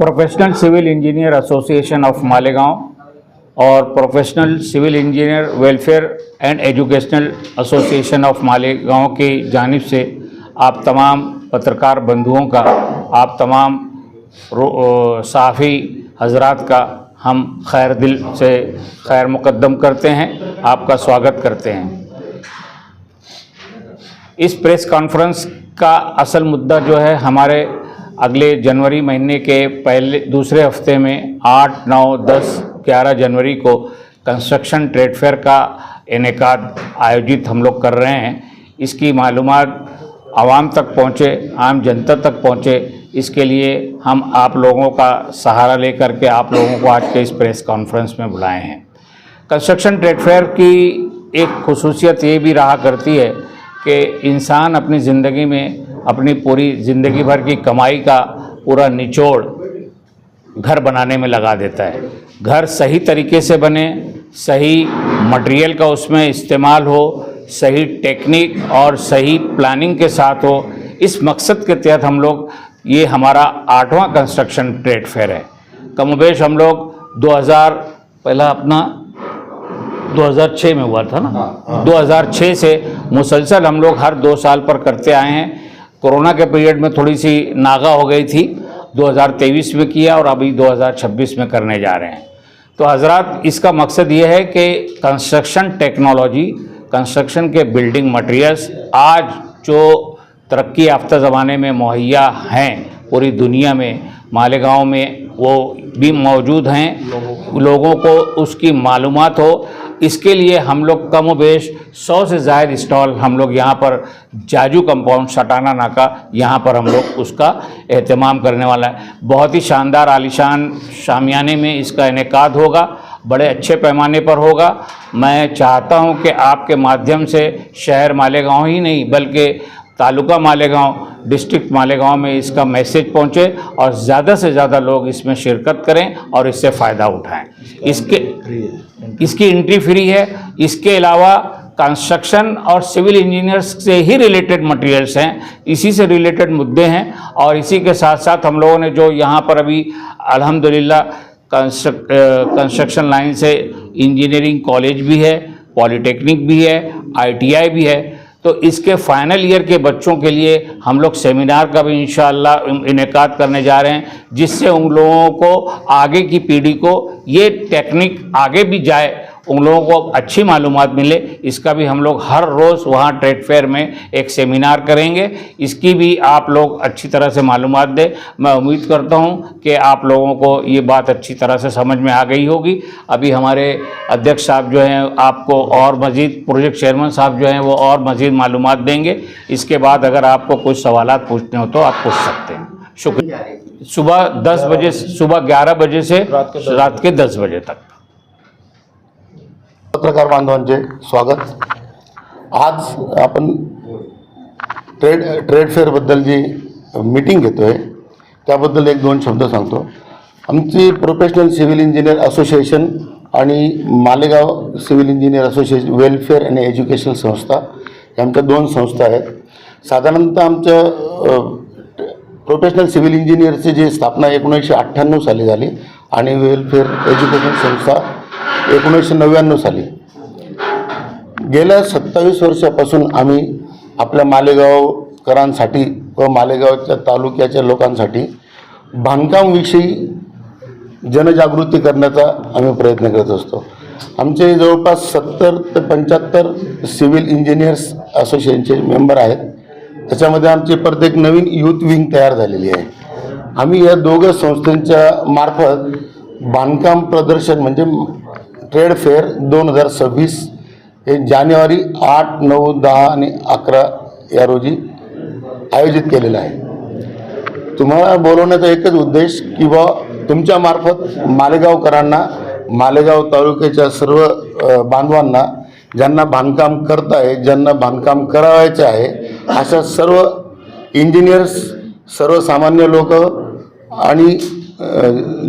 Professional civil engineer association of Malegaon और professional civil engineer welfare and educational association of Malegaon की जानिब से आप तमाम पत्रकार बंधुओं का, आप तमाम सहाफ़ी हजरात का हम खैर दिल से खैर मुक़द्दम करते हैं, आपका स्वागत करते हैं। इस प्रेस कॉन्फ्रेंस का असल मुद्दा जो है, हमारे अगले जनवरी महीने के दूसरे हफ्ते में 8, 9, 10, 11 जनवरी को कंस्ट्रक्शन ट्रेड फेयर का इनेकाद आयोजित हम लोग कर रहे हैं। इसकी मालूमात आवाम तक पहुँचे, आम जनता तक पहुँचे, इसके लिए हम आप लोगों का सहारा लेकर के आप लोगों को आज के इस प्रेस कॉन्फ्रेंस में बुलाए हैं। कंस्ट्रक्शन ट्रेड फेयर की एक खुसूसियत ये भी रहा करती है कि इंसान अपनी ज़िंदगी में अपनी पूरी ज़िंदगी भर की कमाई का पूरा निचोड़ घर बनाने में लगा देता है। घर सही तरीके से बने, सही मटेरियल का उसमें इस्तेमाल हो, सही टेक्निक और सही प्लानिंग के साथ हो, इस मकसद के तहत हम लोग, ये हमारा 8वां कंस्ट्रक्शन ट्रेड फेयर है। कमोबेश हम लोग 2006 में हुआ था ना, 2006 से मुसलसल हम लोग हर 2 साल पर करते आए हैं। कोरोना के पीरियड में थोड़ी सी नागा हो गई थी, 2023 में किया और अभी 2026 में करने जा रहे हैं। तो हजरात, इसका मकसद ये है कि कंस्ट्रक्शन टेक्नोलॉजी, कंस्ट्रक्शन के बिल्डिंग मटेरियल्स आज जो तरक्की याफ्ता ज़माने में मुहैया हैं पूरी दुनिया में, मालेगांव में वो भी मौजूद हैं, लोगों को उसकी मालूमात हो, इसके लिए हम लोग कम बेश 100 से ज़ायद स्टॉल हम लोग यहाँ पर जाजू कंपाउंड सटाना नाका, यहाँ पर हम लोग उसका एहतमाम करने वाला है। बहुत ही शानदार आलीशान शामियाने में इसका इनेकाद होगा, बड़े अच्छे पैमाने पर होगा। मैं चाहता हूँ कि आपके माध्यम से शहर मालेगांव ही नहीं बल्कि तालुका मालेगांव, डिस्ट्रिक्ट मालेगांव में इसका मैसेज पहुँचे और ज़्यादा से ज़्यादा लोग इसमें शिरकत करें और इससे फ़ायदा उठाएं। इसकी एंट्री फ्री है। इसके अलावा कंस्ट्रक्शन और सिविल इंजीनियर्स से ही रिलेटेड मटेरियल्स हैं, इसी से रिलेटेड मुद्दे हैं। और इसी के साथ साथ हम लोगों ने जो यहाँ पर अभी अल्हम्दुलिल्लाह कंस्ट्रक्शन लाइन से इंजीनियरिंग कॉलेज भी है, पॉलीटेक्निक भी है, ITI भी है, तो इसके फाइनल ईयर के बच्चों के लिए हम लोग सेमिनार का भी इंशाअल्लाह इनेकाद करने जा रहे हैं, जिससे उन लोगों को, आगे की पीढ़ी को ये टेक्निक आगे भी जाए, उन लोगों को अच्छी मालूमात मिले। इसका भी हम लोग हर रोज़ वहाँ ट्रेड फेयर में एक सेमिनार करेंगे, इसकी भी आप लोग अच्छी तरह से मालूमात दें। मैं उम्मीद करता हूँ कि आप लोगों को ये बात अच्छी तरह से समझ में आ गई होगी। अभी हमारे अध्यक्ष साहब जो हैं आपको और मज़ीद, प्रोजेक्ट चेयरमैन साहब जो हैं वो और मज़ीद मालूमात देंगे। इसके बाद अगर आपको कुछ सवालात पूछने हो तो आप पूछ सकते हैं। शुक्रिया। सुबह 10 बजे, सुबह 11 बजे से रात के 10 बजे तक। पत्रकार बांधवांचे स्वागत। आज आपण ट्रेड फेअर बद्दल जी मीटिंग घेतोय त्याबद्दल 1-2 शब्द सांगतो। आमची प्रोफेशनल सिव्हिल इंजिनियर असोसिएशन आणि Malegaon civil engineer association welfare आणि एज्युकेशनल संस्था या आमच्या 2 संस्था आहेत। साधारणतः आमचं प्रोफेशनल सिव्हिल इंजिनियरची जी स्थापना 1998 साली झाली आणि वेलफेअर एज्युकेशन संस्था 1999 साली। गेल्या 27 वर्षापासून आम्ही आपल्या मालेगावकरांसाठी व मालेगावच्या तालुक्याच्या लोकांसाठी बांधकामविषयी जनजागृती करण्याचा आम्ही प्रयत्न करत असतो। आमचे जवळपास 70 ते 75 सिव्हिल इंजिनियर्स असोसिएशनचे मेंबर आहेत। त्याच्यामध्ये आमची प्रत्येक नवीन यूथ विंग तयार झालेली आहे। आम्ही या दोघं संस्थांच्या मार्फत बांधकाम प्रदर्शन म्हणजे ट्रेड फेअर 2026 हे जानेवारी 8, 9, 10 आणि 11 या रोजी आयोजित केलेलं आहे। तुम्हाला बोलवण्याचा एकच उद्देश की बा तुमच्या मार्फत मालेगावकरांना, मालेगाव तालुक्याच्या सर्व बांधवांना, ज्यांना बांधकाम करता आहे, ज्यांना बांधकाम करावायचे आहे, अशा सर्व इंजिनियर्स, सर्वसामान्य लोक आणि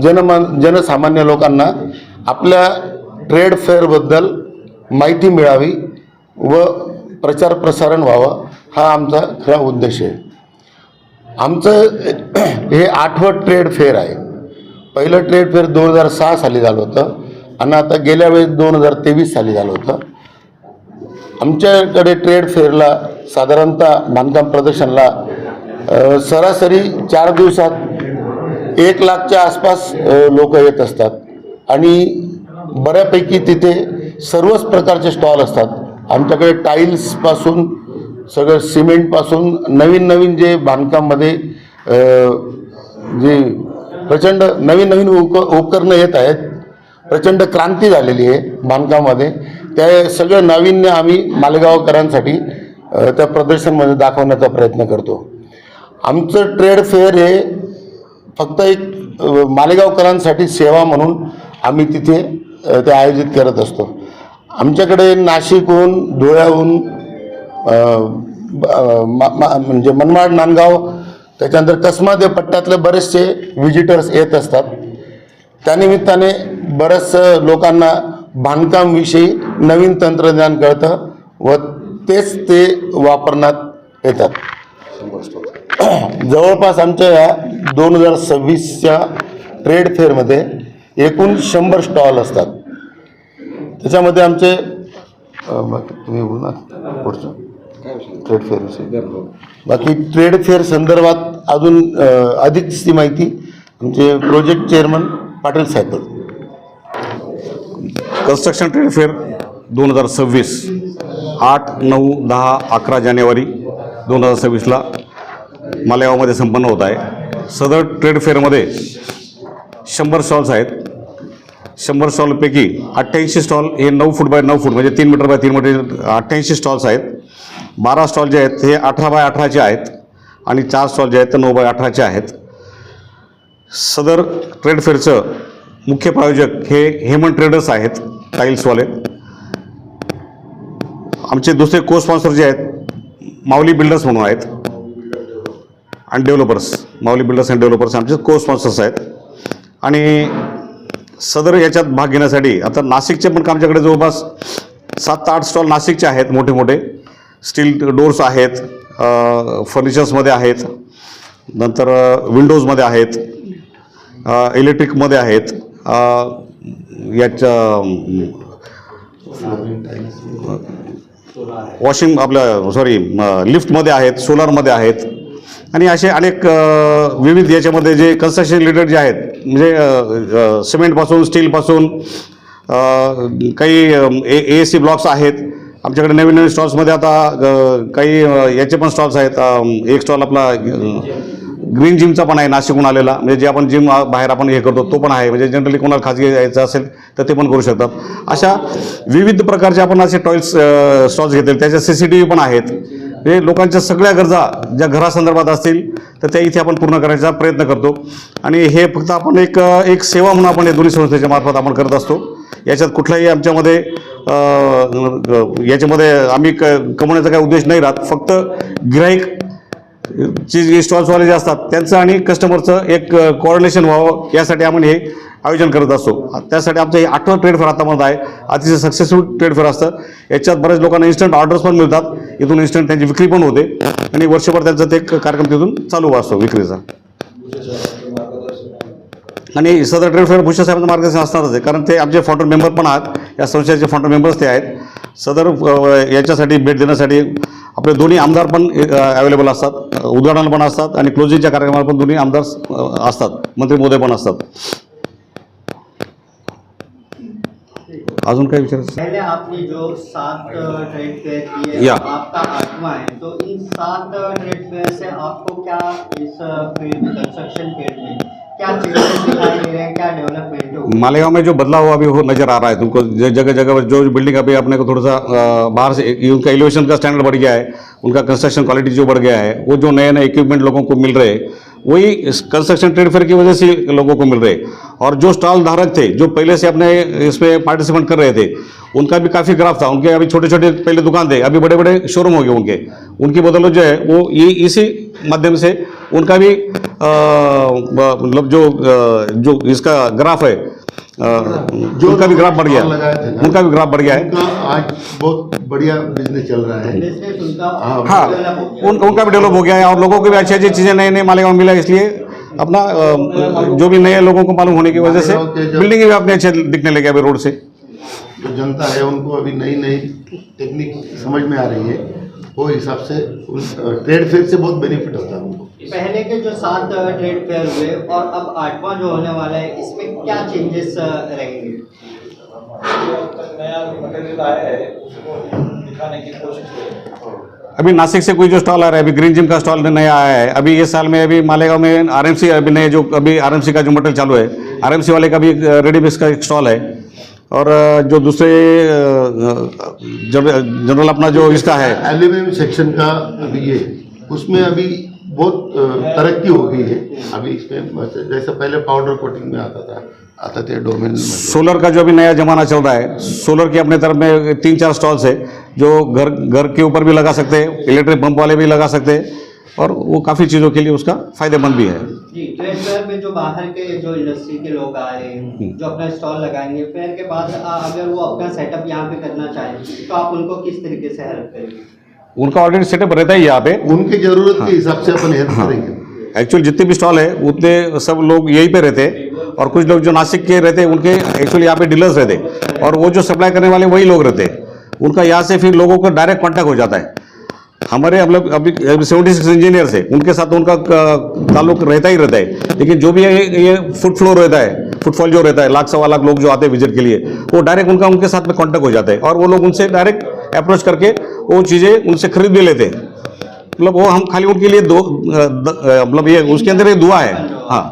जनसामान्य लोकांना आपल्या ट्रेड फेअरबद्दल माहिती मिळावी व प्रचार प्रसारण व्हावं, हा आमचा खरा उद्देश आहे। आमचं हे 8वं ट्रेड फेअर आहे। पहिलं ट्रेड फेअर 2006 साली झालं होतं आणि आता गेल्या वेळेस 2023 साली झालं होतं. आमच्याकडे ट्रेड फेअरला साधारणतः बांधकाम प्रदर्शनला सरासरी 4 दिवसात 1 लाखच्या आसपास लोक येत असतात आणि बऱ्यापैकी तिथे सर्वच प्रकारचे स्टॉल असतात. आमच्याकडे टाईल्सपासून सगळं सिमेंटपासून नवीन नवीन जे बांधकाममध्ये जे प्रचंड नवीन नवीन उपकरणं येत आहेत, प्रचंड क्रांती झालेली आहे बांधकामामध्ये. त्या सगळं नाविन्य आम्ही मालेगावकरांसाठी त्या प्रदर्शनमध्ये दाखवण्याचा प्रयत्न करतो. आमचं ट्रेड फेअर हे फक्त एक मालेगावकरांसाठी सेवा म्हणून आम्ही तिथे ते आयोजित करत असतो. आमच्याकडे नाशिकहून, धुळ्याहून, म्हणजे मनमाड, नांदगाव, त्याच्यानंतर कसमाद या पट्ट्यातले बरेचसे विजिटर्स येत असतात. त्यानिमित्ताने बऱ्याच लोकांना बांधकामविषयी नवीन तंत्रज्ञान कळतं व तेच ते वापरण्यात येतात. जवळपास आमच्या या 2026च्या ट्रेड फेअरमध्ये एकूण 100 स्टॉल असतात. त्याच्यामध्ये आमचे तुम्ही बोला पुढचं ट्रेड फेअर बाकी ट्रेड फेअर संदर्भात अजून अधिकची माहिती आमचे प्रोजेक्ट चेअरमन पाटील साहेब. कन्स्ट्रक्शन ट्रेड फेअर 2026 8, 9, 10, 11 जानेवारी 2026ला मालेगावमध्ये संपन्न होत आहे. सदर ट्रेड फेअरमध्ये 100 स्टॉल्स आहेत. 100 स्टॉलपैकी 88 स्टॉल हे 9 फूट बाय 9 फूट म्हणजे 3 मीटर बाय 3 मीटर 88 स्टॉल्स आहेत. 12 स्टॉल जे आहेत हे 18 बाय 18चे आहेत आणि 4 स्टॉल जे आहेत ते 9 बाय 18चे आहेत. सदर ट्रेड फेअरचं मुख्य प्रायोजक हे हेमंत ट्रेडर्स आहेत, टाईल्सवाले. आमचे दुसरे को स्पॉन्सर जे आहेत माऊली बिल्डर्स म्हणून आहेत आणि developers. Mauli builders and developers आमचे को स्पॉन्सर्स आहेत. आणि सदर याच्यात भाग घेण्यासाठी आता नाशिकचे पण आमच्याकडे जवळपास 7 ते 8 स्टॉल नाशिकचे आहेत. मोठे मोठे स्टील डोर्स आहेत, फर्निचर्समध्ये आहेत, नंतर विंडोजमध्ये आहेत, इलेक्ट्रिकमध्ये आहेत, याच्या वॉशिंग लिफ्टमध्ये आहेत, सोलारमध्ये आहेत आणि असे अनेक विविध याच्यामध्ये जे कन्स्ट्रक्शन रिलेटेड जे आहेत म्हणजे सिमेंटपासून, स्टीलपासून काही AAC ब्लॉक्स आहेत. आमच्याकडे नवीन नवीन स्टॉल्समध्ये आता काही याचे पण स्टॉल्स आहेत. एक स्टॉल आपला ग्रीन जिमचा पण आहे नाशिकहून आलेला, म्हणजे जे आपण जिम बाहेर आपण हे करतो तो पण आहे. म्हणजे जनरली कोणाला खाजगी यायचं असेल तर ते पण करू शकतात. अशा विविध प्रकारचे आपण असे टॉयल्स स्टॉल्स घेतले. त्याच्या CCTV पण आहेत. हे लोकांच्या सगळ्या गरजा ज्या घरासंदर्भात असतील तर त्या इथे आपण पूर्ण करायचा प्रयत्न करतो. आणि हे फक्त आपण एक सेवा म्हणून आपण हे दोन्ही संस्थेच्या मार्फत आपण करत असतो. याच्यात कुठलाही आमच्यामध्ये याच्यामध्ये आम्ही कमवण्याचा काही उद्देश नाही राहत. फक्त गिराईक जे स्टॉल्सवाले जे असतात त्यांचं आणि कस्टमरचं एक कोऑर्डिनेशन व्हावं यासाठी आपण हे आयोजन करत असतो. त्यासाठी आमचं हे 8वं ट्रेड फेअर आतामध्ये आहे. अतिशय सक्सेसफुल ट्रेड फेअर असतं. याच्यात बऱ्याच लोकांना इन्स्टंट ऑर्डर्स पण मिळतात. इथून इन्स्टंट त्यांची विक्री पण होते आणि वर्षभर त्यांचा ते कार्यक्रम तिथून चालू असतो विक्रीचा. आणि सदर ट्रेड फेअर भुसे साहेबांचं मार्गदर्शन असणारच आहे, कारण ते आमचे फाउंडर मेंबर पण आहात. या संस्थेचे फाउंडर मेंबर्स ते आहेत. सदर याच्यासाठी भेट देण्यासाठी आपले दोन्ही आमदार पण अवेलेबल असतात, उद्घाटनाला पण असतात आणि क्लोजिंगच्या कार्यक्रमाला पण दोन्ही आमदार असतात, मंत्री महोदय पण असतात. अजून काय विचारायचं? पहले आपने जो 7 ट्रेड फेयर किए, या आपका 8वां है, तो इन 7 ट्रेड फेयर से आपको क्या इस फील्ड कंस्ट्रक्शन फील्ड में क्या चेंजेस दिखाई दे रहे हैं, क्या डेवलपमेंट हो? मालेगांव में जो बदलाव अभी हो नज़र आ रहा है तुमको, जगह जगह जो बिल्डिंग अभी अपने को थोड़ा सा बाहर से उनका एलिवेशन का स्टैंडर्ड बढ़ गया है, उनका कंस्ट्रक्शन क्वालिटी जो बढ़ गया है, वो जो नए नए इक्विपमेंट लोगों को मिल रहे हैं वही कंस्ट्रक्शन ट्रेड फेयर की वजह से लोगों को मिल रहे हैं. और जो स्टॉल धारक थे जो पहले से अपने इसमें पार्टिसिपेंट कर रहे थे उनका भी काफ़ी ग्राफ था. उनके अभी छोटे छोटे पहले दुकान थे, अभी बड़े बड़े शोरूम हो गए उनकी बदौलत जो है वो ये इसी माध्यम से उनका भी मतलब जो इसका ग्राफ है उनका भी ग्राफ बढ़ गया, उनका भी ग्राफ बढ़ गया है. आज बहुत बढ़िया बिजनेस चल रहा है. बिजनेस उनका हाँ, उनका भी डेवलप हो गया है और लोगों को भी अच्छी अच्छी चीज़ें नए नए मालेगांव मिला. इसलिए अपना जो भी नए लोगों को मालूम होने की वजह से बिल्डिंग भी अपने अच्छे दिखने लगे अभी रोड से। जो जनता है उनको अभी नई नई टेक्निक समझ में आ रही है, वो हिसाब से ट्रेड फेयर से बहुत बेनिफिट होता है उनको। पहले के जो 7 ट्रेड फेयर हुए और अब 8वां जो होने वाला है, इसमें क्या चेंजेस रहेंगे? नया मटेरियल आया है उसको दिखाने की कोशिश करें। अभी नासिक से कोई जो स्टॉल आ रहा है, अभी ग्रीन जिम का स्टॉल नया आया है अभी इस साल में। अभी मालेगांव में आरएमसी अभी नए जो अभी आरएमसी का जो मटेरियल चालू है, आरएमसी वाले का भी रेडी मिक्स का एक स्टॉल है। और जो दूसरे जनरल अपना जो इसका है एल्यूमिनियम सेक्शन का अभी ये उसमें अभी बहुत तरक्की हो गई है। अभी इसमें जैसे पहले पाउडर कोटिंग में आते थे डोमेन। सोलर का जो अभी नया जमाना चल रहा है, सोलर के अपने तरफ में 3-4 स्टॉल्स है जो घर के ऊपर भी लगा सकते हैं, इलेक्ट्रिक पंप वाले भी लगा सकते हैं, और वो काफ़ी चीज़ों के लिए उसका फायदेमंद भी है। जी, ट्रेड फेयर में जो बाहर के जो इंडस्ट्री के लोग आ रहे हैं जो अपना स्टॉल लगाएंगे, फेयर के बाद अगर वो अपना सेटअप यहाँ पे करना चाहें तो आप उनको किस तरीके से हेल्प करेंगे? उनका ऑलरेडी सेटअप रहता है यहाँ पे, उनकी जरूरत के हिसाब से अपन हेल्प करेंगे। एक्चुअली जितने भी स्टॉल है उतने सब लोग यहीं पे रहते हैं, और कुछ लोग जो नासिक के रहते हैं उनके एक्चुअली यहाँ पे डीलर्स रहते हैं, और वो जो सप्लाई करने वाले वही लोग रहते हैं। उनका यहाँ से फिर लोगों का डायरेक्ट कांटेक्ट हो जाता है। हमारे मतलब अभी 76 इंजीनियर्स है, उनके साथ उनका ताल्लुक रहता ही रहता है। लेकिन जो भी ये फुटफॉल रहता है, फुटफॉल जो रहता है, 1-1.25 लाख लोग जो आते हैं विजिट के लिए, वो डायरेक्ट उनके साथ में कांटेक्ट हो जाता है, और वो लोग उनसे डायरेक्ट अप्रोच करके वो चीज़ें उनसे खरीद भी लेते हैं। मतलब वो हम खाली उनके लिए मतलब ये उसके अंदर एक दुआ है। हाँ,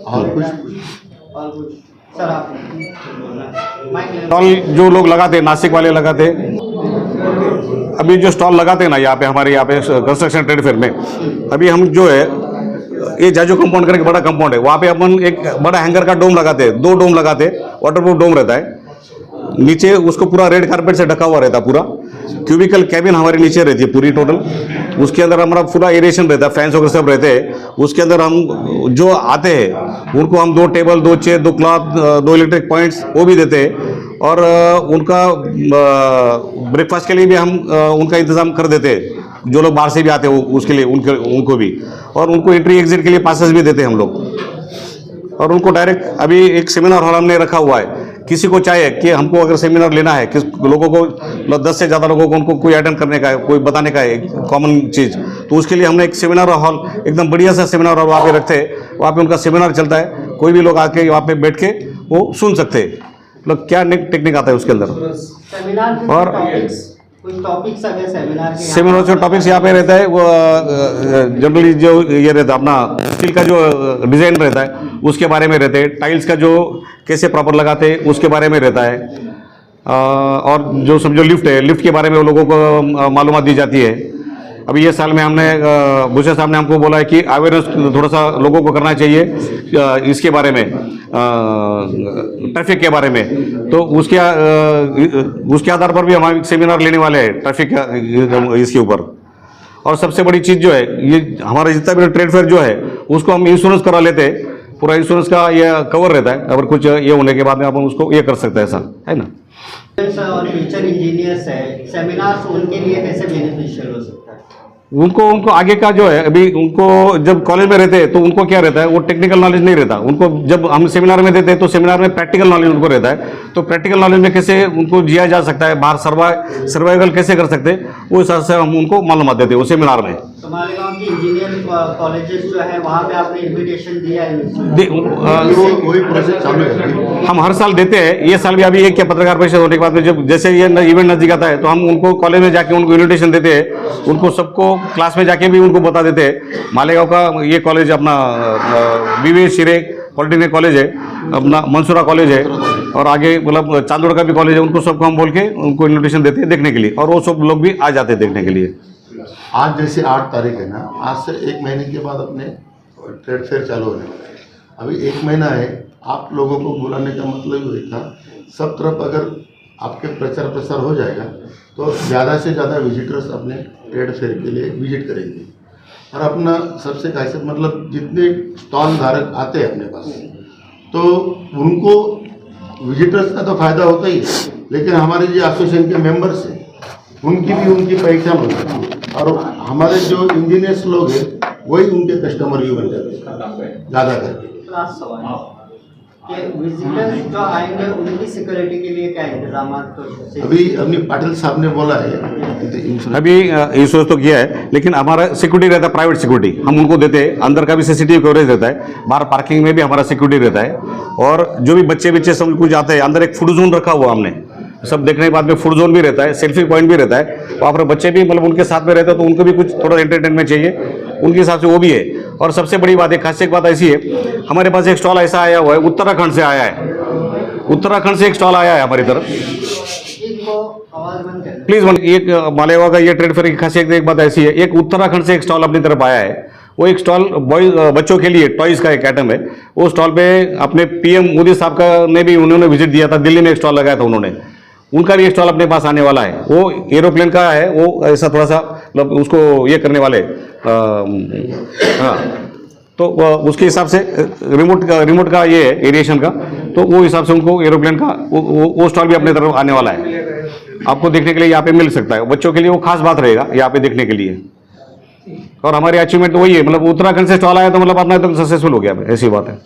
और कुछ सर आप स्टॉल जो लोग लगाते हैं, नासिक वाले लगाते हैं, अभी जो स्टॉल लगाते हैं ना यहाँ पे, हमारे यहाँ पे कंस्ट्रक्शन ट्रेड फेयर में, अभी हम जो है ये जाजू कंपाउंड करके बड़ा कंपाउंड है, वहाँ पे अपन एक बड़ा हैंगर का डोम लगाते हैं, 2 डोम लगाते हैं, वाटरप्रूफ डोम रहता है। नीचे उसको पूरा रेड कारपेट से ढका हुआ रहता है, पूरा क्यूबिकल कैबिन हमारे नीचे रहती है पूरी टोटल। उसके अंदर हमारा पूरा एरेशन रहता है, फैंस वगैरह सब रहते हैं। उसके अंदर हम जो आते हैं उनको हम 2 table, 2 chair, 2 cloth, 2 electric points वो भी देते हैं, और उनका ब्रेकफास्ट के लिए भी हम उनका इंतज़ाम कर देते हैं। जो लोग बाहर से भी आते हैं उसके लिए उनको भी, और उनको एंट्री एग्जिट के लिए पासेस भी देते हैं हम लोग। और उनको डायरेक्ट अभी एक सेमिनार हॉल हमने रखा हुआ है, किसी को चाहे कि हमको अगर सेमिनार लेना है, किस लोगों को 10 से ज़्यादा लोगों को उनको कोई अटेंड करने का है, कोई बताने का है कॉमन चीज़, तो उसके लिए हमने एक सेमिनार हॉल, एकदम बढ़िया सा सेमिनार हॉल वहाँ पे रखते हैं। वहाँ पे उनका सेमिनार चलता है, कोई भी लोग आके वहाँ पे बैठ के वो सुन सकते हैं, मतलब क्या टेक्निक आता है उसके अंदर। सेमिनार और कुछ टॉपिक्स अगर सेमिनार जो टॉपिक्स यहाँ पे रहता है वो जनरली जो ये रहता है अपना स्टील का जो डिज़ाइन रहता है उसके बारे में रहते हैं, टाइल्स का जो कैसे प्रॉपर लगाते हैं उसके बारे में रहता है, और जो समझो लिफ्ट है, लिफ्ट के बारे में वो लोगों को मालूमात दी जाती है। अभी ये साल में हमने भूषण साहब ने हमको बोला है कि अवेयरनेस थोड़ा सा लोगों को करना चाहिए इसके बारे में, ट्रैफिक के बारे में, तो उसके आधार पर भी हम सेमिनार लेने वाले हैं ट्रैफिक इसके ऊपर। और सबसे बड़ी चीज़ जो है, ये हमारा जितना भी ट्रेड फेयर जो है उसको हम इंश्योरेंस करा लेते हैं, पूरा इंश्योरेंस का ये कवर रहता है, अगर कुछ ये होने के बाद में अपन उसको ये कर सकते हैं, ऐसा है ना। और फ्यूचर इंजीनियर्स है, सेमिनार्स उनके लिए कैसे बेनिफिशियल हो सकता है? उनको आगे का जो है, अभी उनको जब कॉलेज में रहते हैं तो उनको क्या रहता है, वो टेक्निकल नॉलेज नहीं रहता उनको। जब हम सेमिनार में देते हैं तो सेमिनार में प्रैक्टिकल नॉलेज उनको रहता है, तो प्रैक्टिकल नॉलेज में कैसे उनको जिया जा सकता है, बाहर सर्वाइवल कैसे कर सकते हैं, वो हिसाब से हम उनको मालूमात देते हैं वो सेमिनार में। तो मालेगांव की इंजीनियरिंग कॉलेजेस जो है वहाँ पे आपने इन्विटेशन दिया है? वही प्रोसेस चालू है, हम हर साल देते हैं। ये साल भी अभी एक पत्रकार परिषद होने के बाद में जब जैसे ये इवेंट नजदीक आता है तो हम उनको कॉलेज में जाके उनको इन्विटेशन देते हैं, उनको सबको क्लास में जाके भी उनको बता देते हैं। मालेगांव का ये कॉलेज अपना BV शिरे पॉलिटेक्निक कॉलेज है, अपना मंसूरा कॉलेज है, और आगे मतलब चांदोड़ का भी कॉलेज है, उनको सबको हम बोल के उनको इन्विटेशन देते हैं देखने के लिए, और वो सब लोग भी आ जाते हैं देखने के लिए। आज जैसे 8 तारीख है ना, आज से 1 महीने के बाद अपने ट्रेड फेयर चालू होने वाला है। अभी 1 महीना है, आप लोगों को बुलाने का मतलब ये था, सब तरफ अगर आपके प्रचार प्रसार हो जाएगा तो ज़्यादा से ज़्यादा विजिटर्स अपने ट्रेड फेयर के लिए विजिट करेंगे। और अपना सबसे खासियत मतलब जितने स्टॉल धारक आते हैं अपने पास, तो उनको विजिटर्स का तो फायदा होता ही है, लेकिन हमारे जो एसोसिएशन के मेंबर्स हैं उनकी भी उनकी पहचान होती है। और हमारे जो इंजीनियर्स लोग हैं वही उनके कस्टमर भी बन जाते हैं ज़्यादा करके। लास्ट सवाल कि विजिटर्स जो आएंगे उनकी सिक्योरिटी के लिए क्या इंतजाम तो अभी अपनी पाटिल साहब ने बोला है अभी इंश्योरेंस तो किया है, लेकिन हमारा सिक्योरिटी रहता है, प्राइवेट सिक्योरिटी हम उनको देते हैं। अंदर का भी सीसीटीवी कवरेज रहता है, बाहर पार्किंग में भी हमारा सिक्योरिटी रहता है। और जो भी बच्चे सब कुछ आते हैं, अंदर एक फूड जोन रखा हुआ हमने, सब देखने के बाद में फूड जोन भी रहता है, सेल्फी पॉइंट भी रहता है। वहाँ पर बच्चे भी मतलब उनके साथ में रहते हैं, तो उनको भी कुछ थोड़ा एंटरटेनमेंट चाहिए, उनके हिसाब से वो भी है। और सबसे बड़ी बात है, खास एक बात ऐसी है, हमारे पास एक स्टॉल ऐसा आया हुआ है, उत्तराखंड से आया है, उत्तराखंड से एक स्टॉल आया है हमारी तरफ। आवाज बंद कर प्लीज एक मालेगांव का ये ट्रेड फेयर की खासियत एक बात ऐसी है, एक उत्तराखंड से एक स्टॉल अपनी तरफ आया है। वो एक स्टॉल बच्चों के लिए टॉयज का एक आइटम है। वो स्टॉल पे अपने पीएम मोदी साहब का ने भी उन्होंने विजिट दिया था, दिल्ली में एक स्टॉल लगाया था उन्होंने, उनका भी एक स्टॉल अपने पास आने वाला है। वो एरोप्लेन का है, वो ऐसा थोड़ा सा मतलब उसको ये करने वाले हाँ, तो उसके हिसाब से रिमोट का ये है एरिएशन का, तो वो हिसाब से उनको एरोप्लेन का वो स्टॉल भी अपने तरफ आने वाला है, आपको देखने के लिए यहाँ पे मिल सकता है। बच्चों के लिए वो खास बात रहेगा यहाँ पे देखने के लिए। और हमारी अचीवमेंट तो वही है, मतलब उत्तराखंड से स्टॉल आया तो मतलब अपना तो सक्सेसफुल हो गया, ऐसी बात है।